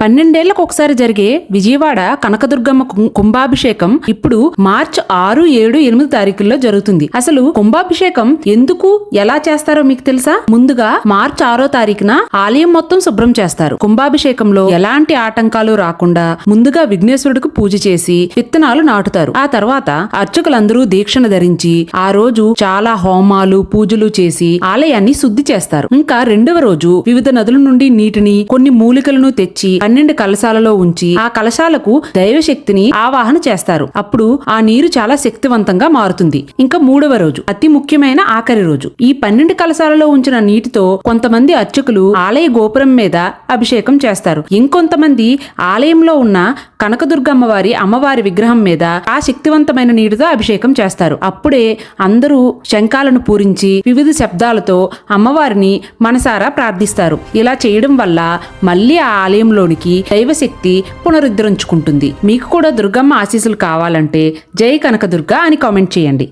12 ఏళ్లకు ఒకసారి జరిగే విజయవాడ కనకదుర్గమ్మ కుంభాభిషేకం ఇప్పుడు మార్చి 6, 7, 8 తారీఖుల్లో జరుగుతుంది. అసలు కుంభాభిషేకం ఎందుకు ఎలా చేస్తారో మీకు తెలుసా? ముందుగా మార్చి 6వ తారీఖున ఆలయం మొత్తం శుభ్రం చేస్తారు. కుంభాభిషేకంలో ఎలాంటి ఆటంకాలు రాకుండా ముందుగా విఘ్నేశ్వరుడికి పూజ చేసి విత్తనాలు నాటుతారు. ఆ తర్వాత అర్చకులందరూ దీక్షను ధరించి ఆ రోజు చాలా హోమాలు పూజలు చేసి ఆలయాన్ని శుద్ధి చేస్తారు. ఇంకా 2వ రోజు వివిధ నదుల నుండి నీటిని కొన్ని మూలికలను తెచ్చి 12 కలశాలలో ఉంచి ఆ కలశాలకు దైవశక్తిని ఆవాహన చేస్తారు. అప్పుడు ఆ నీరు చాలా శక్తివంతంగా మారుతుంది. ఇంకా 3వ రోజు అతి ముఖ్యమైన ఆఖరి రోజు. ఈ 12 కలశాలలో ఉంచిన నీటితో కొంతమంది అర్చకులు ఆలయ గోపురం మీద అభిషేకం చేస్తారు. ఇంకొంతమంది ఆలయంలో ఉన్న కనకదుర్గమ్మ వారి అమ్మవారి విగ్రహం మీద ఆ శక్తివంతమైన నీటితో అభిషేకం చేస్తారు. అప్పుడే అందరూ శంఖాలను పూరించి వివిధ శబ్దాలతో అమ్మవారిని మనసారా ప్రార్థిస్తారు. ఇలా చేయడం వల్ల మళ్ళీ ఆ ఆలయంలోనికి దైవశక్తి పునరుద్ధరించుకుంటుంది. మీకు కూడా దుర్గమ్మ ఆశీస్సులు కావాలంటే జై కనకదుర్గ అని కామెంట్ చేయండి.